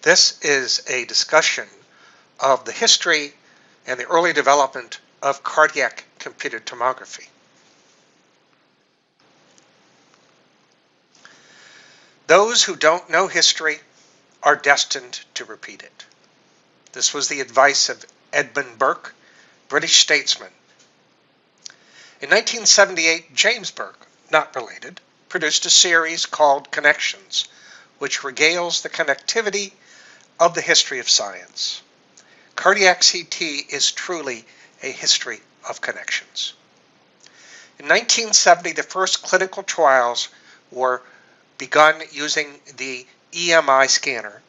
This is a discussion of the history and the early development of cardiac computed tomography. Those who don't know history are destined to repeat it. This was the advice of Edmund Burke, British statesman. In 1978, James Burke, not related, produced a series called Connections, which regales the connectivity of the history of science. Cardiac CT is truly a history of connections. In 1970, the first clinical trials were begun using the EMI scanner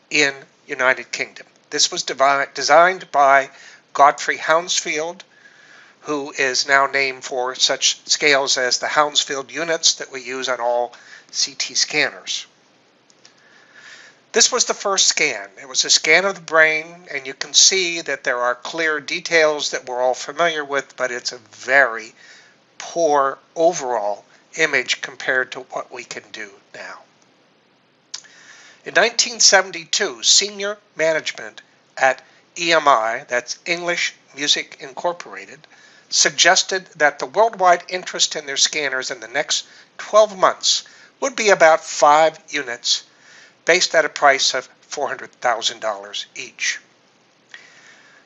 in United Kingdom. This was designed by Godfrey Hounsfield, who is now named for such scales as the Hounsfield units that we use on all CT scanners. This was the first scan. It was a scan of the brain, and you can see that there are clear details that we're all familiar with, but it's a very poor overall image compared to what we can do now. In 1972, senior management at EMI, that's English Music Incorporated, suggested that the worldwide interest in their scanners in the next 12 months would be about 5 units, based at a price of $400,000 each.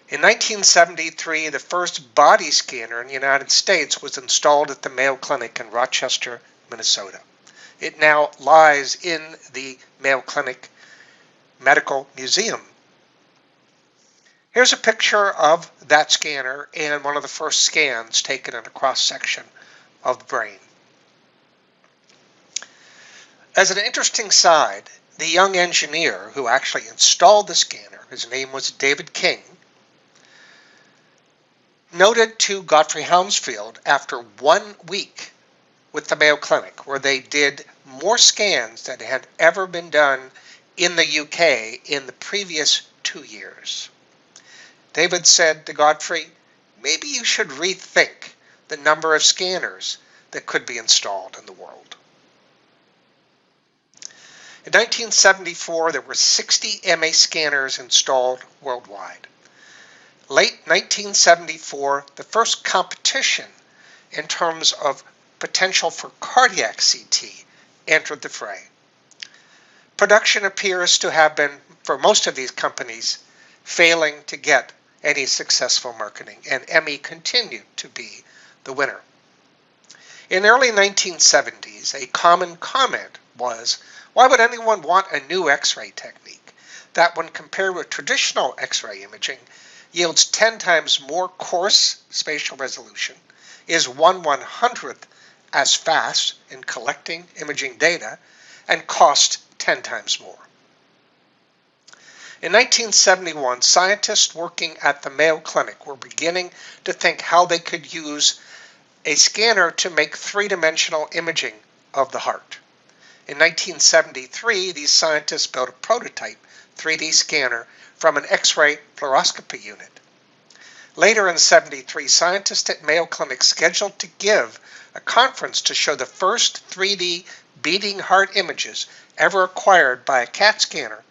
In 1973, the first body scanner in the United States was installed at the Mayo Clinic in Rochester, Minnesota. It now lies in the Mayo Clinic Medical Museum. Here's a picture of that scanner and one of the first scans taken in a cross-section of the brain. As an interesting side, the young engineer who actually installed the scanner, his name was David King, noted to Godfrey Hounsfield after 1 week with the Mayo Clinic, where they did more scans than had ever been done in the UK in the previous 2 years. David said to Godfrey, maybe you should rethink the number of scanners that could be installed in the world. In 1974, there were 60 MA scanners installed worldwide. Late 1974, the first competition in terms of potential for cardiac CT entered the fray. Production appears to have been, for most of these companies, failing to get any successful marketing, and ME continued to be the winner. In the early 1970s, a common comment was, why would anyone want a new X-ray technique that, when compared with traditional X-ray imaging, yields 10 times more coarse spatial resolution, is 1/100th as fast in collecting imaging data, and costs 10 times more? In 1971, scientists working at the Mayo Clinic were beginning to think how they could use a scanner to make three-dimensional imaging of the heart. In 1973, these scientists built a prototype 3D scanner from an X-ray fluoroscopy unit. Later in 1973, scientists at Mayo Clinic scheduled to give a conference to show the first 3D beating heart images ever acquired by a CAT scanner.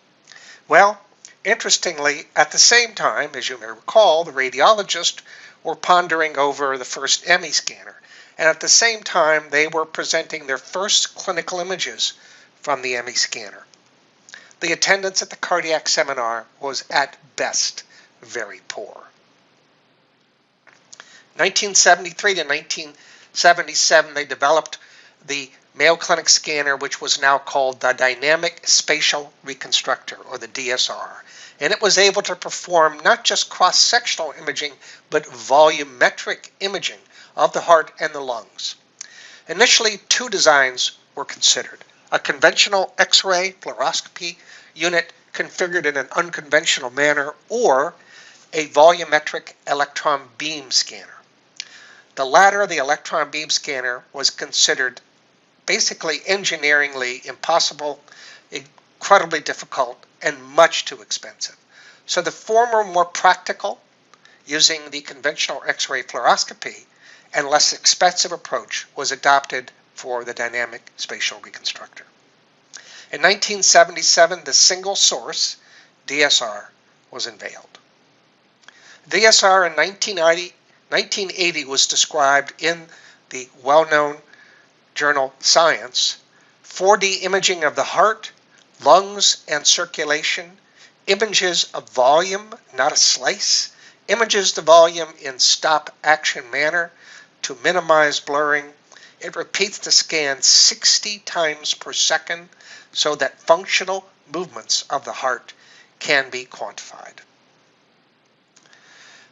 Well, interestingly, at the same time, as you may recall, the radiologists were pondering over the first ME scanner, and at the same time they were presenting their first clinical images from the ME scanner. The attendance at the cardiac seminar was at best very poor. 1973 to 1977, they developed the Mayo Clinic scanner, which was now called the Dynamic Spatial Reconstructor, or the DSR, and it was able to perform not just cross-sectional imaging, but volumetric imaging of the heart and the lungs. Initially, 2 designs were considered: a conventional X-ray fluoroscopy unit configured in an unconventional manner, or a volumetric electron beam scanner. The latter, the electron beam scanner, was considered basically engineeringly impossible, incredibly difficult, and much too expensive. So the former, more practical, using the conventional X-ray fluoroscopy, and less expensive approach was adopted for the dynamic spatial reconstructor. In 1977, the single source DSR was unveiled. DSR in 1980 was described in the well-known journal Science. 4D imaging of the heart, lungs, and circulation, images of volume, not a slice, images the volume in stop-action manner to minimize blurring. It repeats the scan 60 times per second so that functional movements of the heart can be quantified.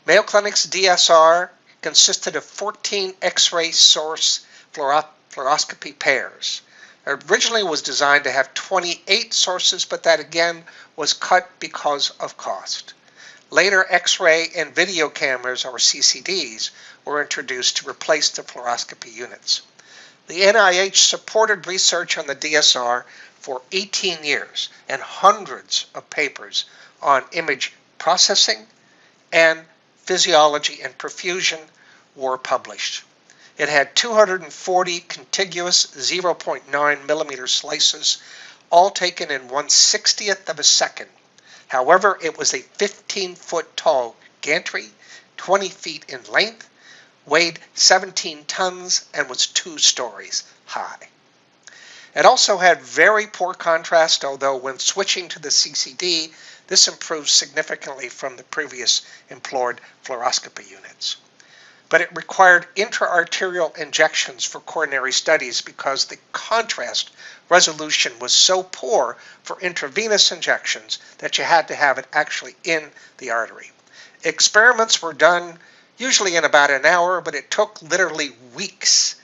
Mayo Clinic's DSR consisted of 14 X-ray source fluoroscopy pairs. It originally was designed to have 28 sources, but that again was cut because of cost. Later, X-ray and video cameras, or CCDs, were introduced to replace the fluoroscopy units. The NIH supported research on the DSR for 18 years, and hundreds of papers on image processing and physiology and perfusion were published. It had 240 contiguous 0.9 millimeter slices, all taken in 1/60th of a second. However, it was a 15-foot tall gantry, 20 feet in length, weighed 17 tons, and was 2 stories high. It also had very poor contrast, although when switching to the CCD, this improved significantly from the previous employed fluoroscopy units. But it required intra-arterial injections for coronary studies because the contrast resolution was so poor for intravenous injections that you had to have it actually in the artery. Experiments were done usually in about an hour, but it took literally weeks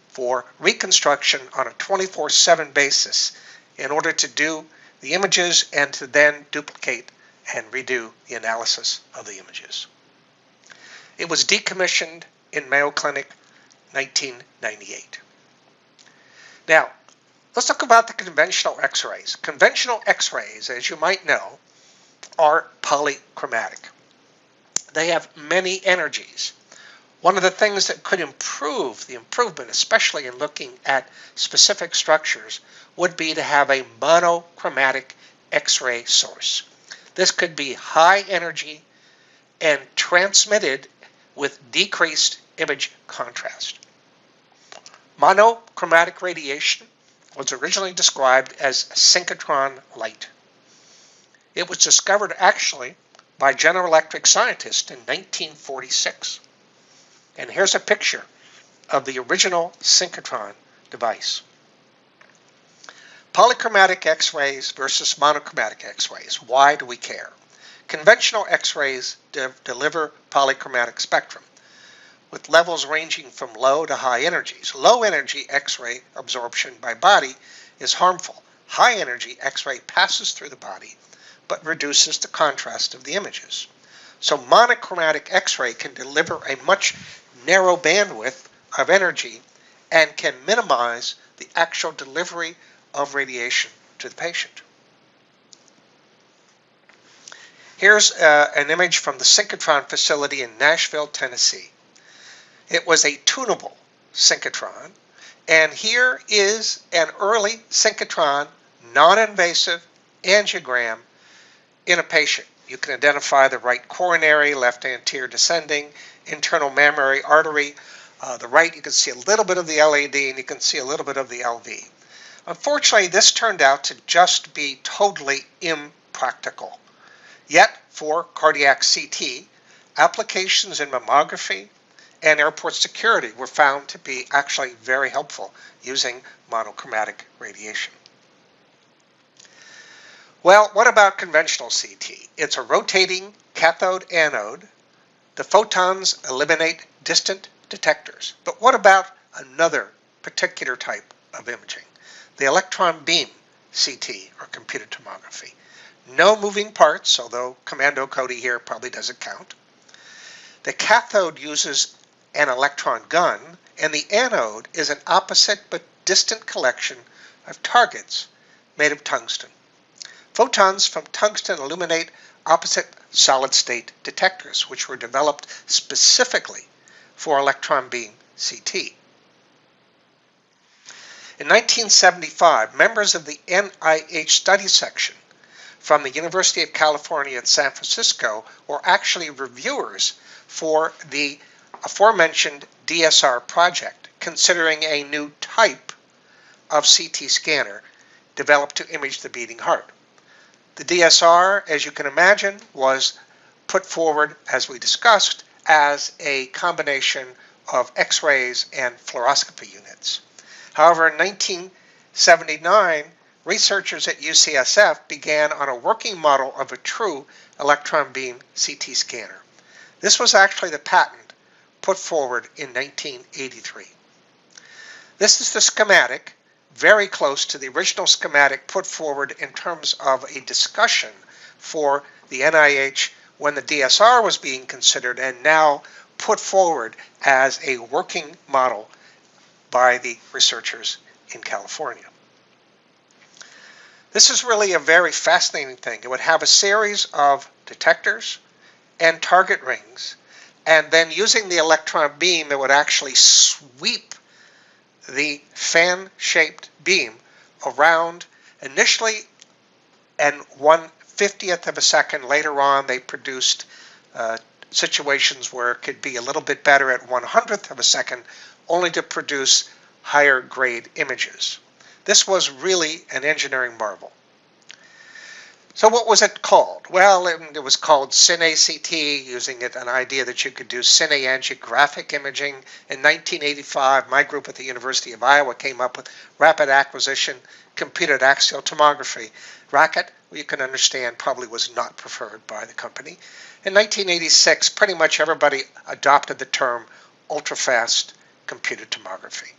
for reconstruction on a 24/7 basis in order to do the images and to then duplicate and redo the analysis of the images. It was decommissioned in Mayo Clinic 1998. Now, let's talk about the conventional X-rays. Conventional X-rays, as you might know, are polychromatic. They have many energies. One of the things that could improve the improvement, especially in looking at specific structures, would be to have a monochromatic X-ray source. This could be high energy and transmitted with decreased image contrast. Monochromatic radiation was originally described as synchrotron light. It was discovered actually by General Electric scientists in 1946. And here's a picture of the original synchrotron device. Polychromatic X-rays versus monochromatic X-rays. Why do we care? Conventional X-rays deliver polychromatic spectrum with levels ranging from low to high energies. Low energy X-ray absorption by body is harmful. High energy X-ray passes through the body but reduces the contrast of the images. So monochromatic X-ray can deliver a much narrow bandwidth of energy and can minimize the actual delivery of radiation to the patient. Here's an image from the synchrotron facility in Nashville, Tennessee. It was a tunable synchrotron, and here is an early synchrotron non-invasive angiogram in a patient. You can identify the right coronary, left anterior descending, internal mammary artery. The right, you can see a little bit of the LAD, and you can see a little bit of the LV. Unfortunately, this turned out to just be totally impractical. Yet, for cardiac CT, applications in mammography and airport security were found to be actually very helpful using monochromatic radiation. Well, what about conventional CT? It's a rotating cathode-anode. The photons eliminate distant detectors. But what about another particular type of imaging? The electron beam CT, or computed tomography. No moving parts, although Commando Cody here probably doesn't count. The cathode uses an electron gun, and the anode is an opposite but distant collection of targets made of tungsten. Photons from tungsten illuminate opposite solid-state detectors, which were developed specifically for electron beam CT. In 1975, members of the NIH study section from the University of California at San Francisco were actually reviewers for the aforementioned DSR project, considering a new type of CT scanner developed to image the beating heart. The DSR, as you can imagine, was put forward, as we discussed, as a combination of X-rays and fluoroscopy units. However, in 1979, researchers at UCSF began on a working model of a true electron beam CT scanner. This was actually the patent put forward in 1983. This is the schematic, very close to the original schematic put forward in terms of a discussion for the NIH when the DSR was being considered, and now put forward as a working model by the researchers in California. This is really a very fascinating thing. It would have a series of detectors and target rings, and then using the electron beam, it would actually sweep the fan-shaped beam around initially and 1/50th of a second. Later on, they produced situations where it could be a little bit better at 1/100th of a second, only to produce higher grade images. This was really an engineering marvel. So what was it called? Well, it was called Cine-CT, using an idea that you could do cineangiographic imaging. In 1985, my group at the University of Iowa came up with rapid acquisition computed axial tomography. RACT, you can understand, probably was not preferred by the company. In 1986, pretty much everybody adopted the term ultrafast computed tomography.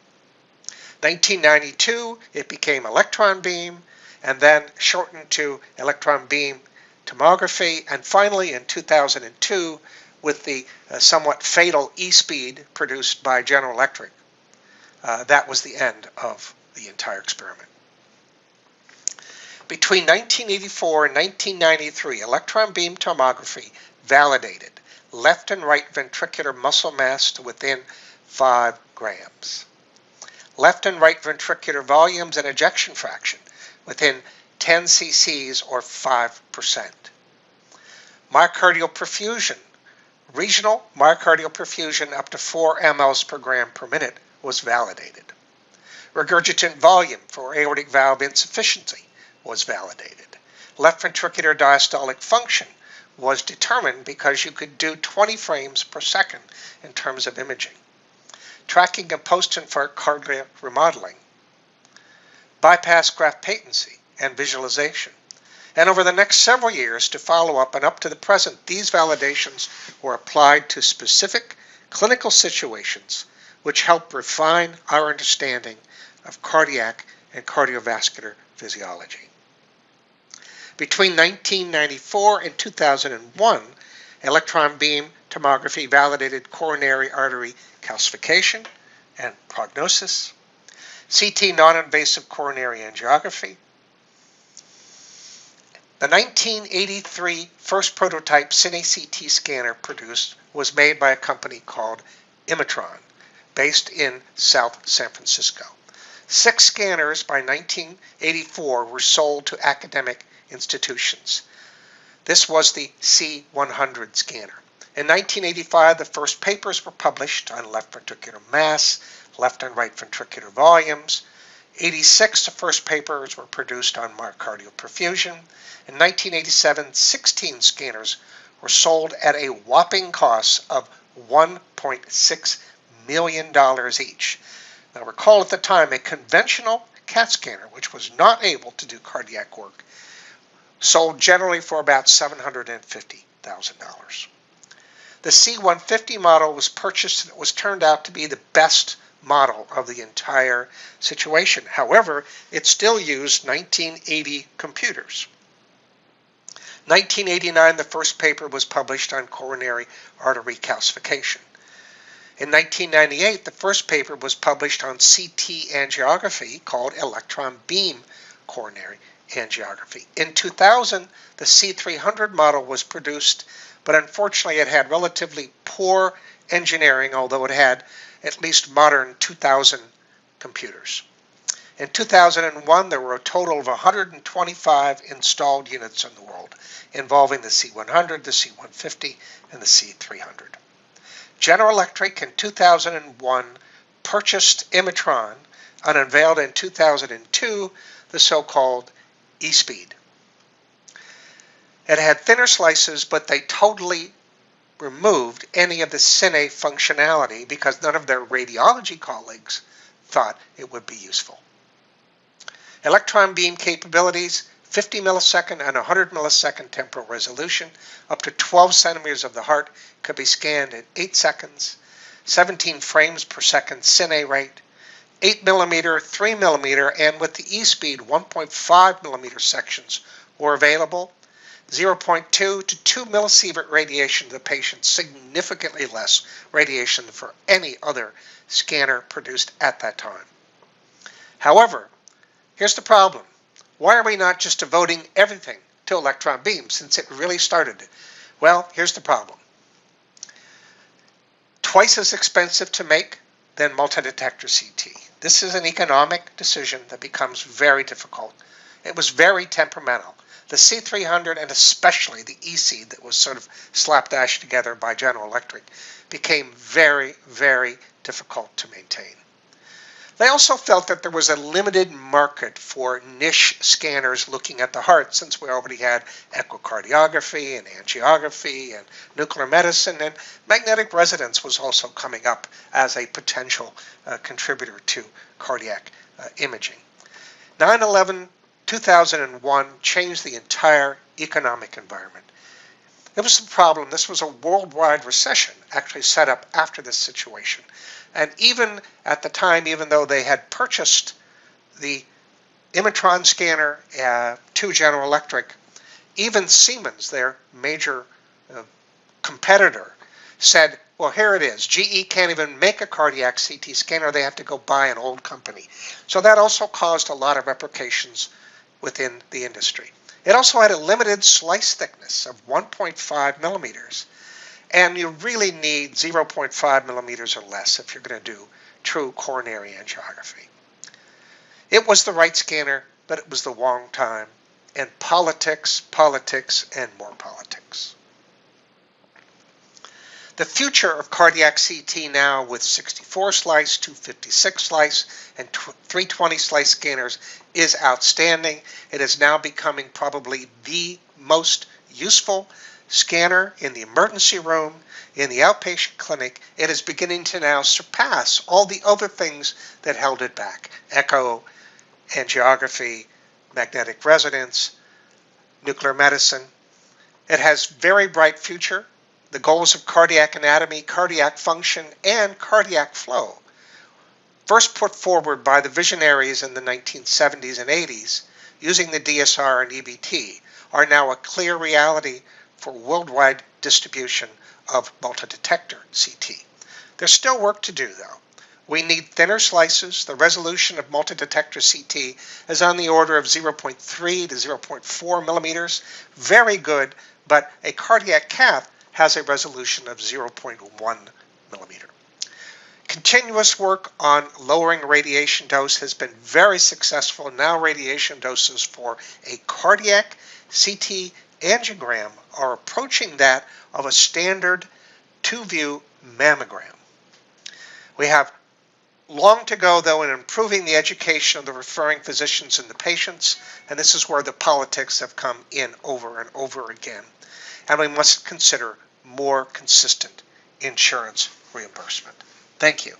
1992, it became electron beam, and then shortened to electron beam tomography, and finally in 2002, with the somewhat fatal e-speed produced by General Electric, that was the end of the entire experiment. Between 1984 and 1993, electron beam tomography validated left and right ventricular muscle mass to within 5 grams. Left and right ventricular volumes and ejection fraction within 10 cc's or 5%. Myocardial perfusion, regional myocardial perfusion up to 4 mLs per gram per minute was validated. Regurgitant volume for aortic valve insufficiency was validated. Left ventricular diastolic function was determined because you could do 20 frames per second in terms of imaging. Tracking of post-infarct cardiac remodeling, bypass graft patency and visualization. And over the next several years to follow up and up to the present, these validations were applied to specific clinical situations which help refine our understanding of cardiac and cardiovascular physiology. Between 1994 and 2001, electron beam tomography validated coronary artery calcification and prognosis, CT non-invasive coronary angiography. The 1983 first prototype Cine-CT scanner produced was made by a company called Electron, based in South San Francisco. 6 scanners by 1984 were sold to academic institutions. This was the C100 scanner. In 1985, the first papers were published on left ventricular mass, left and right ventricular volumes. 86, the first papers were produced on myocardial perfusion. In 1987, 16 scanners were sold at a whopping cost of $1.6 million each. Now recall at the time, a conventional CAT scanner, which was not able to do cardiac work, sold generally for about $750,000. The C150 model was purchased, and it was turned out to be the best model of the entire situation. However, it still used 1980 computers. 1989, the first paper was published on coronary artery calcification. In 1998, the first paper was published on CT angiography called electron beam coronary angiography. In 2000, the C300 model was produced, but unfortunately it had relatively poor engineering, although it had at least modern 2000 computers. In 2001, there were a total of 125 installed units in the world, involving the C100, the C150, and the C300. General Electric in 2001 purchased Electron and unveiled in 2002 the so-called E-Speed. It had thinner slices, but they totally removed any of the cine functionality because none of their radiology colleagues thought it would be useful. Electron beam capabilities, 50 millisecond and 100 millisecond temporal resolution, up to 12 centimeters of the heart could be scanned in 8 seconds, 17 frames per second cine rate, 8 millimeter, 3 millimeter, and with the E-Speed 1.5 millimeter sections were available. 0.2 to 2 millisievert radiation to the patient, significantly less radiation than for any other scanner produced at that time. However, here's the problem. Why are we not just devoting everything to electron beams since it really started it? Well, here's the problem. Twice as expensive to make than multi-detector CT. This is an economic decision that becomes very difficult. It was very temperamental. The C300 and especially the E-Seed that was sort of slapdash together by General Electric became very, very difficult to maintain. They also felt that there was a limited market for niche scanners looking at the heart since we already had echocardiography and angiography and nuclear medicine, and magnetic resonance was also coming up as a potential contributor to cardiac imaging. 9/11 2001 changed the entire economic environment. It was the problem. This was a worldwide recession actually set up after this situation. And even at the time, even though they had purchased the Electron scanner to General Electric, even Siemens, their major competitor, said, well, here it is. GE can't even make a cardiac CT scanner. They have to go buy an old company. So that also caused a lot of repercussions within the industry. It also had a limited slice thickness of 1.5 millimeters. And you really need 0.5 millimeters or less if you're going to do true coronary angiography. It was the right scanner, but it was the wrong time. And politics, and more politics. The future of cardiac CT now with 64 slice, 256 slice, and 320 slice scanners is outstanding. It is now becoming probably the most useful scanner in the emergency room, in the outpatient clinic. It is beginning to now surpass all the other things that held it back. Echo, angiography, magnetic resonance, nuclear medicine. It has very bright future. The goals of cardiac anatomy, cardiac function, and cardiac flow, first put forward by the visionaries in the 1970s and 80s using the DSR and EBT, are now a clear reality for worldwide distribution of multi-detector CT. There's still work to do, though. We need thinner slices. The resolution of multi-detector CT is on the order of 0.3 to 0.4 millimeters. Very good, but a cardiac cath has a resolution of 0.1 millimeter. Continuous work on lowering radiation dose has been very successful. Now radiation doses for a cardiac CT angiogram are approaching that of a standard 2-view mammogram. We have long to go, though, in improving the education of the referring physicians and the patients, and this is where the politics have come in over and over again. And we must consider more consistent insurance reimbursement. Thank you.